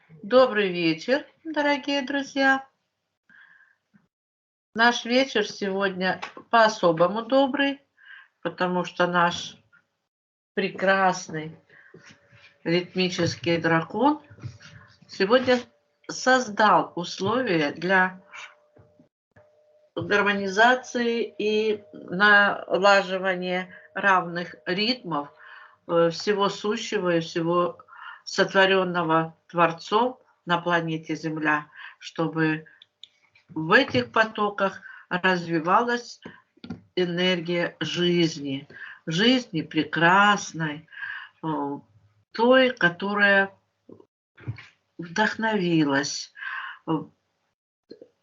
Добрый вечер, дорогие друзья. Наш вечер сегодня по-особому добрый, потому что наш прекрасный ритмический дракон сегодня создал условия для гармонизации и налаживания равных ритмов всего сущего и всего сотворенного Творцом на планете Земля, чтобы в этих потоках развивалась энергия жизни. Жизни прекрасной, э, той, которая вдохновилась э,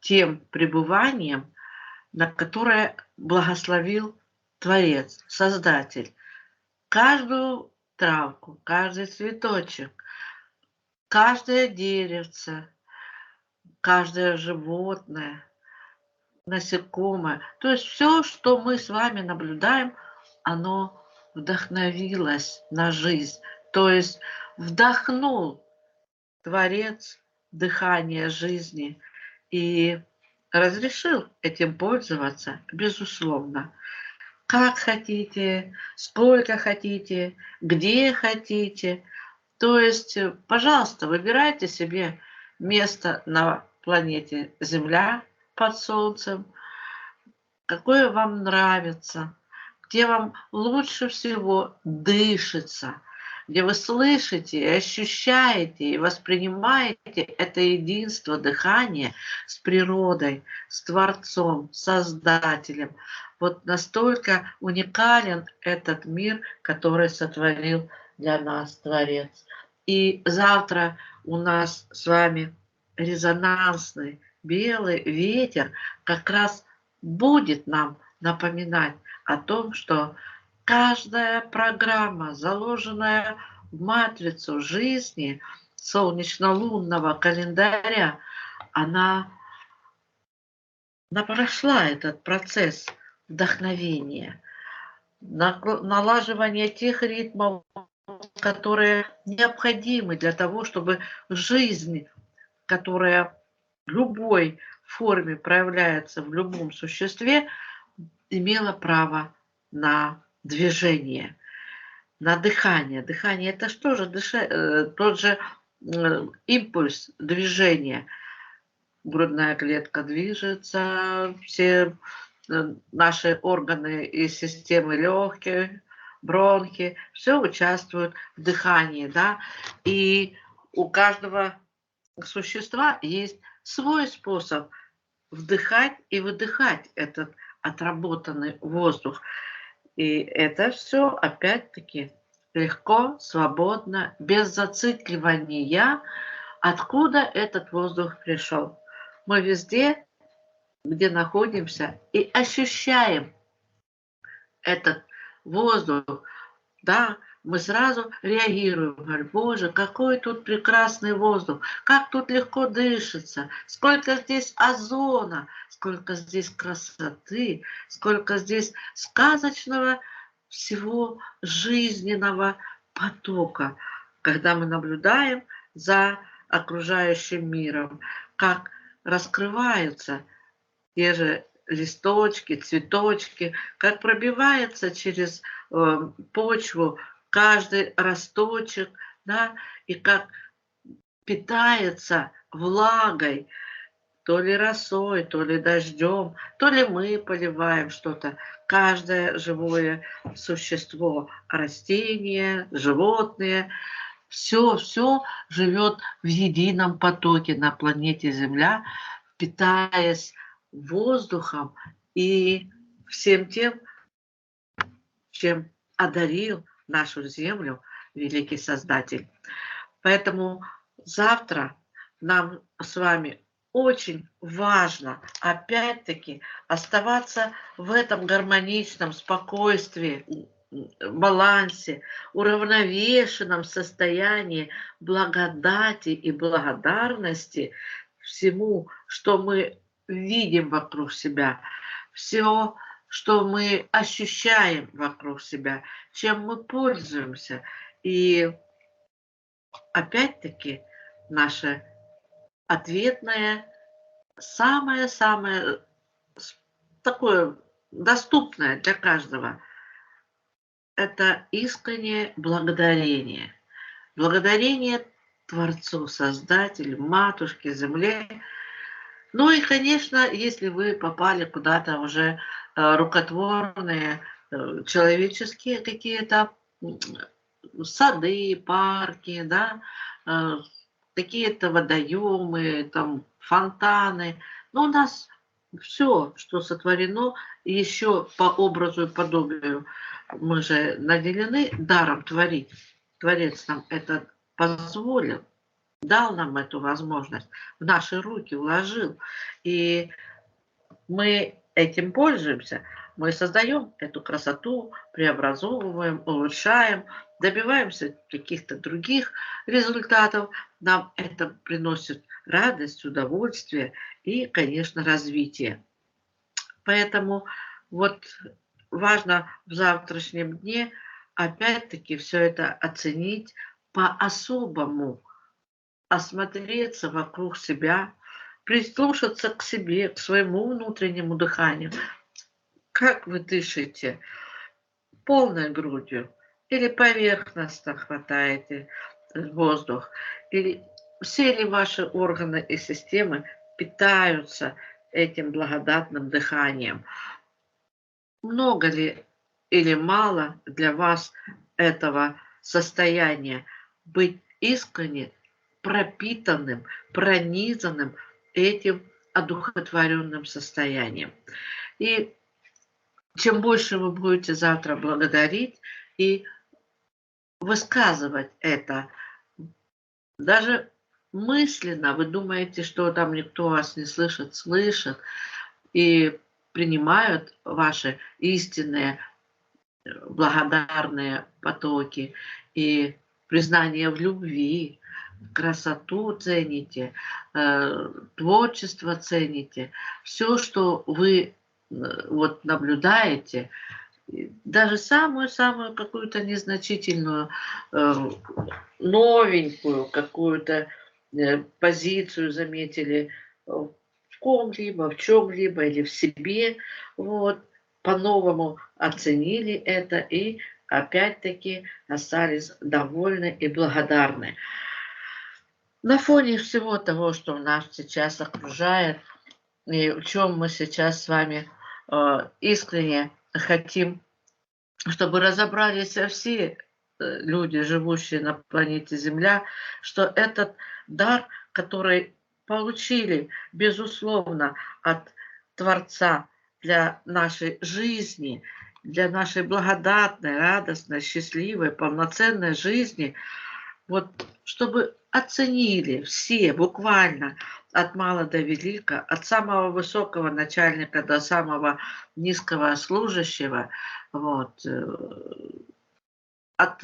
тем пребыванием, на которое благословил Творец, Создатель. Каждую травку, каждый цветочек, каждое деревце, каждое животное, насекомое. То есть все, что мы с вами наблюдаем, оно вдохновилось на жизнь. То есть вдохнул Творец дыхание жизни и разрешил этим пользоваться, безусловно. Как хотите, сколько хотите, где хотите. То есть, пожалуйста, выбирайте себе место на планете Земля под Солнцем, какое вам нравится, где вам лучше всего дышится, где вы слышите, и ощущаете и воспринимаете это единство дыхания с природой, с Творцом, Создателем. Вот настолько уникален этот мир, который сотворил для нас Творец. И завтра у нас с вами резонансный белый ветер как раз будет нам напоминать о том, что каждая программа, заложенная в матрицу жизни солнечно-лунного календаря, она прошла этот процесс вдохновения, налаживания тех ритмов, которые необходимы для того, чтобы жизнь, которая в любой форме проявляется в любом существе, имела право на движение, на дыхание. Дыхание – это что же? Тот же импульс движения. Грудная клетка движется, все наши органы и системы легких, бронхи, все участвуют в дыхании, да, и у каждого существа есть свой способ вдыхать и выдыхать этот отработанный воздух. И это все опять-таки легко, свободно, без зацикливания, откуда этот воздух пришел. Мы везде, где находимся, и ощущаем этот воздух, да, мы сразу реагируем, говорим: боже, какой тут прекрасный воздух, как тут легко дышится, сколько здесь озона, сколько здесь красоты, сколько здесь сказочного всего жизненного потока, когда мы наблюдаем за окружающим миром, как раскрываются те же листочки, цветочки, как пробивается через почву каждый росточек, да, и как питается влагой, то ли росой, то ли дождем, то ли мы поливаем что-то. Каждое живое существо, растения, животные, все живет в едином потоке на планете Земля, питаясь воздухом и всем тем, чем одарил нашу Землю великий Создатель. Поэтому завтра нам с вами очень важно опять-таки оставаться в этом гармоничном спокойствии, балансе, уравновешенном состоянии благодати и благодарности всему, что мы видим вокруг себя, все, что мы ощущаем вокруг себя, чем мы пользуемся. И опять-таки наше ответное, самое-самое такое доступное для каждого — это искреннее благодарение. Благодарение Творцу, Создателю, Матушке, Земле. Ну и, конечно, если вы попали куда-то уже рукотворные, человеческие какие-то сады, парки, да, э, какие-то водоемы, там, фонтаны. Ну, у нас все, что сотворено, еще по образу и подобию мы же наделены даром творить. Творец нам это позволил, дал нам эту возможность, в наши руки вложил. И мы этим пользуемся, мы создаем эту красоту, преобразовываем, улучшаем, добиваемся каких-то других результатов. Нам это приносит радость, удовольствие и, конечно, развитие. Поэтому вот важно в завтрашнем дне опять-таки все это оценить по-особому, осмотреться вокруг себя, прислушаться к себе, к своему внутреннему дыханию. Как вы дышите? Полной грудью или поверхностно хватаете воздух? Или все ли ваши органы и системы питаются этим благодатным дыханием? Много ли или мало для вас этого состояния быть искренне пропитанным, пронизанным этим одухотворенным состоянием? И чем больше вы будете завтра благодарить и высказывать это, даже мысленно вы думаете, что там никто вас не слышит, слышит и принимают ваши истинные благодарные потоки и признание в любви, красоту цените, творчество цените, все, что вы вот наблюдаете, даже самую-самую какую-то незначительную, новенькую какую-то позицию заметили в ком-либо, в чем-либо или в себе, вот, по-новому оценили это и опять-таки остались довольны и благодарны. На фоне всего того, что нас сейчас окружает, и в чем мы сейчас с вами искренне хотим, чтобы разобрались все люди, живущие на планете Земля, что этот дар, который получили, безусловно, от Творца для нашей жизни, для нашей благодатной, радостной, счастливой, полноценной жизни, вот чтобы оценили все, буквально, от мала до велика, от самого высокого начальника до самого низкого служащего, вот, от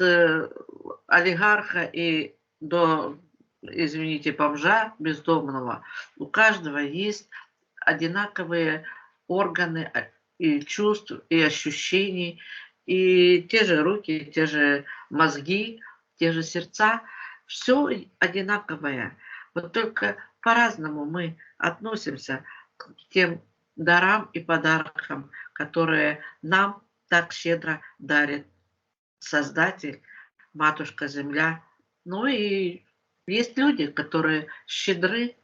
олигарха и до, извините, бомжа бездомного. У каждого есть одинаковые органы и чувств, и ощущений, и те же руки, те же мозги, те же сердца. Все одинаковое. Вот только по-разному мы относимся к тем дарам и подаркам, которые нам так щедро дарит Создатель, Матушка Земля. Ну и есть люди, которые щедры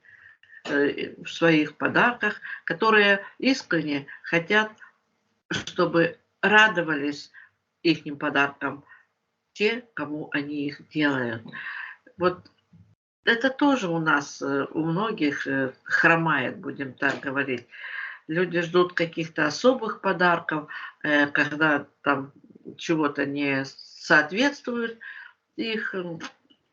в своих подарках, которые искренне хотят, чтобы радовались ихним подаркам те, кому они их делают. Вот это тоже у нас, у многих хромает, будем так говорить. Люди ждут каких-то особых подарков, когда там чего-то не соответствует их,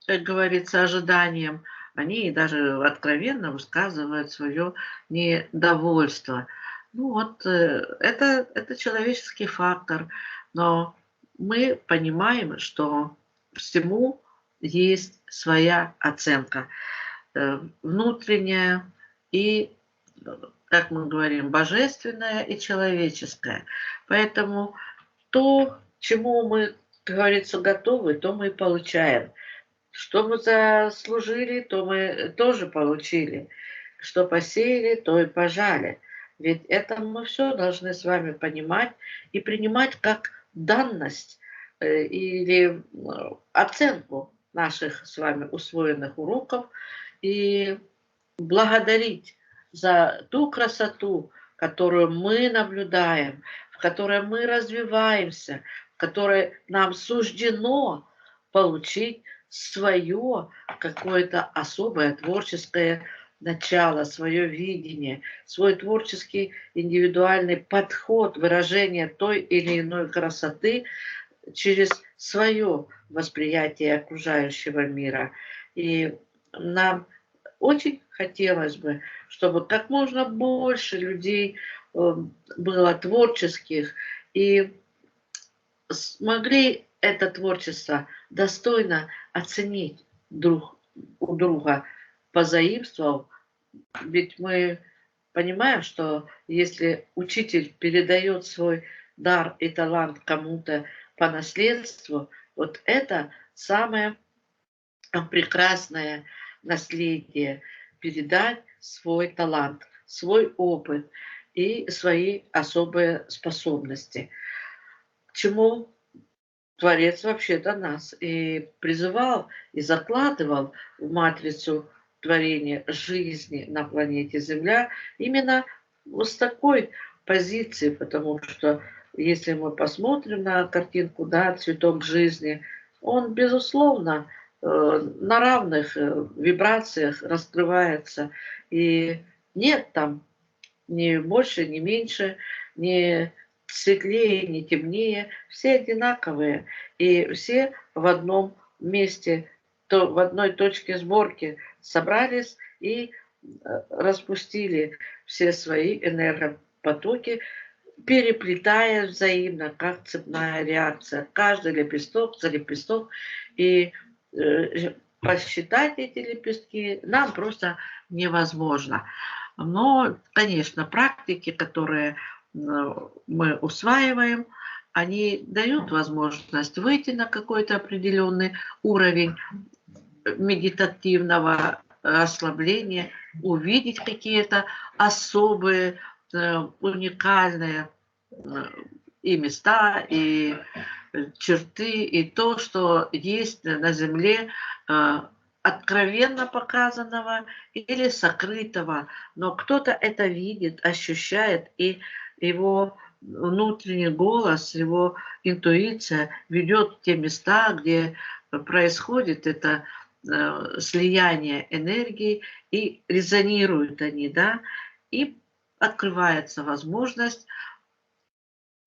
как говорится, ожиданиям. Они даже откровенно высказывают свое недовольство. Ну вот, это человеческий фактор, но мы понимаем, что всему есть своя оценка, внутренняя и, как мы говорим, божественная и человеческая. Поэтому то, чему мы, как говорится, готовы, то мы и получаем. Что мы заслужили, то мы тоже получили. Что посеяли, то и пожали. Ведь это мы все должны с вами понимать и принимать как данность или оценку наших с вами усвоенных уроков и благодарить за ту красоту, которую мы наблюдаем, в которой мы развиваемся, в которой нам суждено получить свое какое-то особое творческое начало, свое видение, свой творческий индивидуальный подход, выражение той или иной красоты через свое восприятие окружающего мира. И нам очень хотелось бы, чтобы как можно больше людей было творческих и смогли это творчество достойно оценить друг у друга, позаимствовав. Ведь мы понимаем, что если учитель передает свой дар и талант кому-то по наследству, вот это самое прекрасное наследие — передать свой талант, свой опыт и свои особые способности. К чему Творец вообще-то нас и призывал, и закладывал в матрицу творения жизни на планете Земля именно вот с такой позиции, потому что если мы посмотрим на картинку, да, цветок жизни, он, безусловно, на равных вибрациях раскрывается, и нет там ни больше, ни меньше, ни светлее, ни темнее. Все одинаковые. И все в одном месте, то в одной точке сборки собрались и распустили все свои энергопотоки, переплетая взаимно, как цепная реакция. Каждый лепесток за лепесток. И посчитать эти лепестки нам просто невозможно. Но, конечно, практики, которые мы усваиваем, они дают возможность выйти на какой-то определенный уровень медитативного расслабления, увидеть какие-то особые, уникальные и места, и черты, и то, что есть на Земле, откровенно показанного или сокрытого. Но кто-то это видит, ощущает, и его внутренний голос, его интуиция ведет в те места, где происходит это слияние энергии, и резонируют они, да, и открывается возможность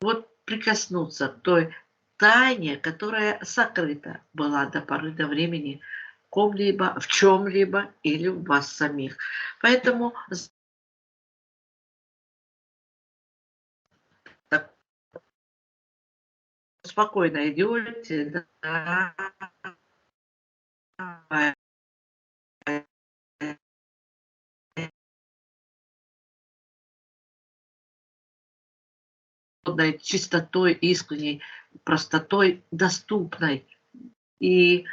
вот прикоснуться к той тайне, которая сокрыта была до поры до времени в ком-либо, в чем-либо или в вас самих. Поэтому так спокойно идете, да, чистотой, искренней, простотой, доступной и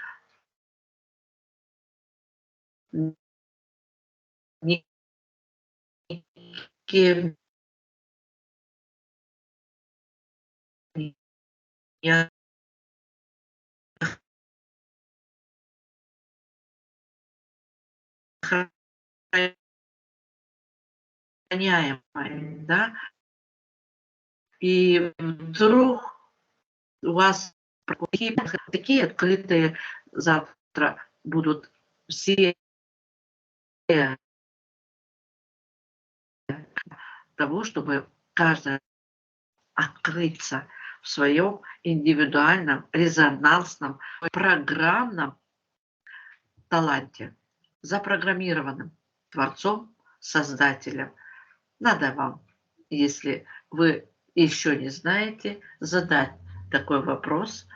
никем не охраняемой, да, и вдруг у вас такие открытые завтра будут все того, чтобы каждый открыться в своем индивидуальном, резонансном, программном таланте, запрограммированным Творцом, Создателем. Надо вам, если вы еще не знаете, задать такой вопрос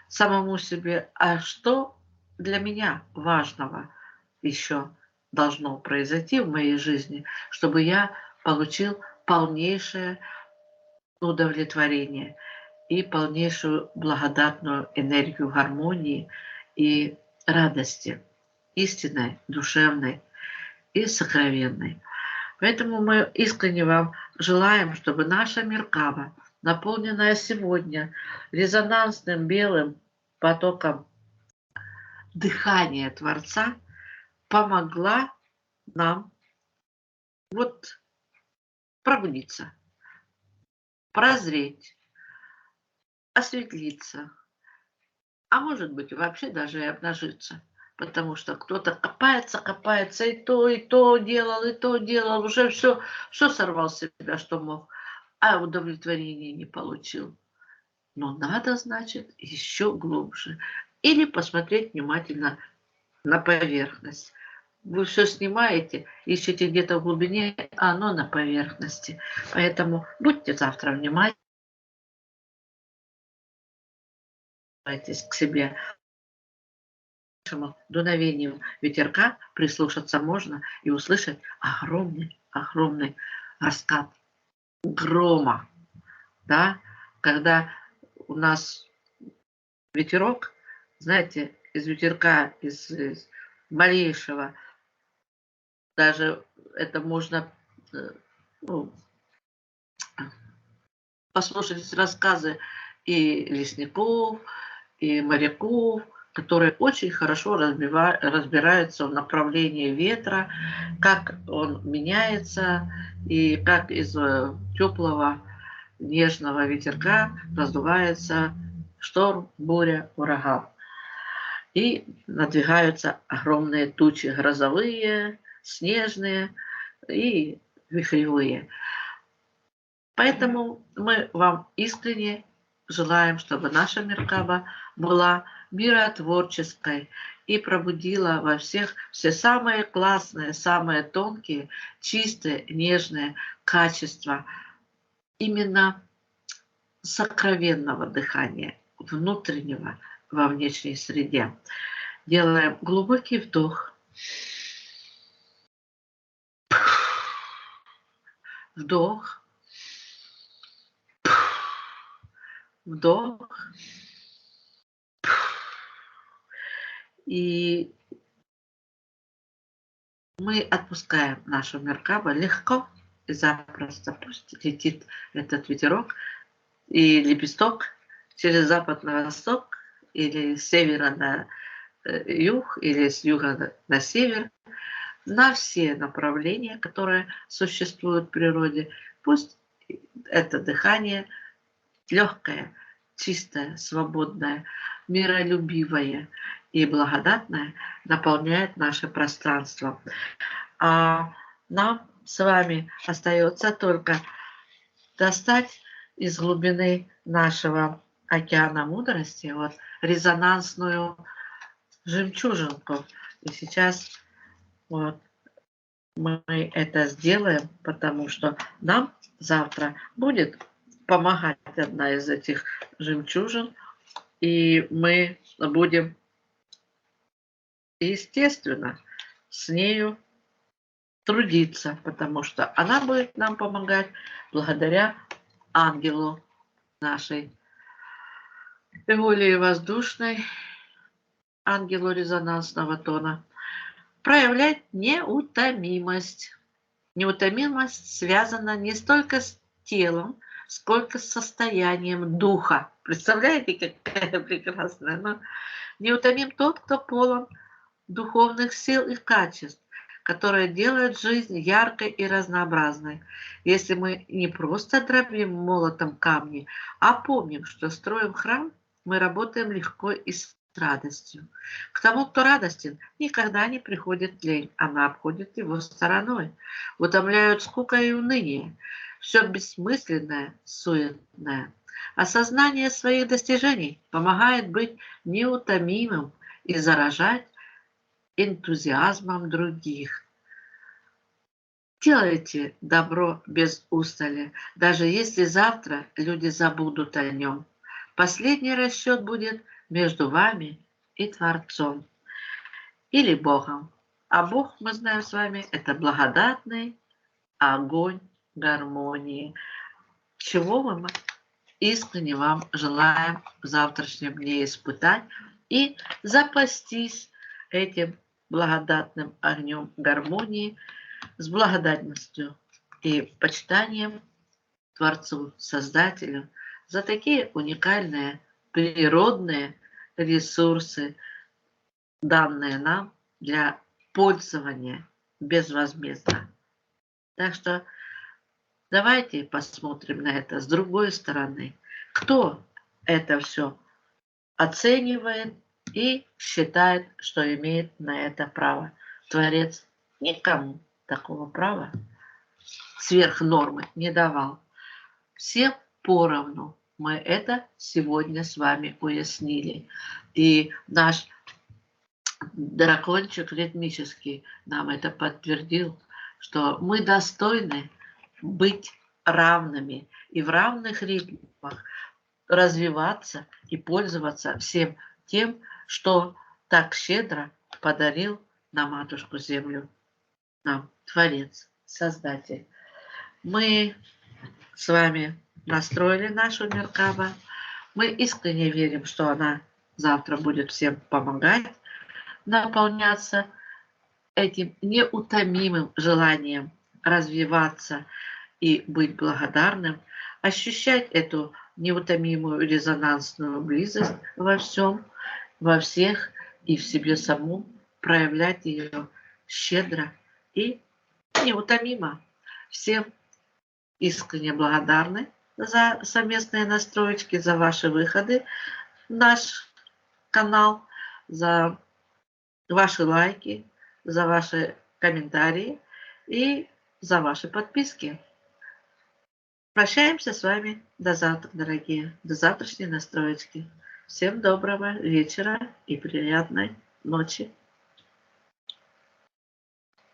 самому себе: а что для меня важного еще должно произойти в моей жизни, чтобы я получил полнейшее удовлетворение и полнейшую благодатную энергию гармонии и радости, истинной, душевной и сокровенной. Поэтому мы искренне вам желаем, чтобы наша Меркаба, наполненная сегодня резонансным белым потоком дыхания Творца, помогла нам вот пробудиться, прозреть, осветлиться, а может быть вообще даже и обнажиться. Потому что кто-то копается, копается, и то делал, уже все сорвал с себя, что мог, а удовлетворения не получил. Но надо, значит, еще глубже. Или посмотреть внимательно на поверхность. Вы все снимаете, ищете где-то в глубине, а оно на поверхности. Поэтому будьте завтра внимательны к себе. Дуновению ветерка прислушаться можно и услышать огромный раскат грома, да, когда у нас ветерок, знаете, из ветерка, из малейшего, даже это можно ну, послушать рассказы и лесников, и моряков, которые очень хорошо разбираются в направлении ветра, как он меняется, и как из теплого нежного ветерка раздувается шторм, буря, ураган. И надвигаются огромные тучи грозовые, снежные и вихревые. Поэтому мы вам искренне желаем, чтобы наша Меркаба была миротворческой и пробудила во всех все самые классные, самые тонкие, чистые, нежные качества именно сокровенного дыхания, внутреннего во внешней среде. Делаем глубокий вдох. Вдох. Вдох. И мы отпускаем нашу Меркабу легко и запросто. Пусть летит этот ветерок и лепесток через запад на восток, или с севера на юг, или с юга на север, на все направления, которые существуют в природе. Пусть это дыхание легкое, чистое, свободное, миролюбивое и благодатное наполняет наше пространство. А нам с вами остается только достать из глубины нашего океана мудрости вот резонансную жемчужинку. И сейчас вот мы это сделаем, потому что нам завтра будет помогать одна из этих жемчужин, и мы будем, естественно, с нею трудиться, потому что она будет нам помогать благодаря ангелу нашей Эолии воздушной, ангелу резонансного тона, проявлять неутомимость. Неутомимость связана не столько с телом, сколько с состоянием духа. Представляете, какая прекрасная? Но неутомим тот, кто полон духовных сил и качеств, которые делают жизнь яркой и разнообразной. Если мы не просто дробим молотом камни, а помним, что строим храм, мы работаем легко и с радостью. К тому, кто радостен, никогда не приходит лень, она обходит его стороной. Утомляют скука и уныние, все бессмысленное, суетное. Осознание своих достижений помогает быть неутомимым и заражать энтузиазмом других. Делайте добро без устали, даже если завтра люди забудут о нем. Последний расчет будет между вами и Творцом или Богом. А Бог, мы знаем с вами, это благодатный огонь гармонии. Чего мы искренне вам желаем в завтрашнем дне испытать и запастись этим благодатным огнем гармонии, с благодарностью и почитанием Творцу, Создателю за такие уникальные природные ресурсы, данные нам для пользования безвозмездно. Так что давайте посмотрим на это с другой стороны. Кто это все оценивает и считает, что имеет на это право? Творец никому такого права сверх нормы не давал. Всем поровну. Мы это сегодня с вами уяснили. И наш дракончик ритмический нам это подтвердил, что мы достойны быть равными и в равных ритмах развиваться и пользоваться всем тем, что так щедро подарил на Матушку Землю нам Творец, Создатель. Мы с вами настроили нашу Меркаба. Мы искренне верим, что она завтра будет всем помогать наполняться этим неутомимым желанием развиваться и быть благодарным, ощущать эту неутомимую резонансную близость во всем, во всех и в себе саму, проявлять ее щедро и неутомимо. Всем искренне благодарны за совместные настроечки, за ваши выходы в наш канал, за ваши лайки, за ваши комментарии и за ваши подписки. Прощаемся с вами до завтра, дорогие, до завтрашней настроечки. Всем доброго вечера и приятной ночи.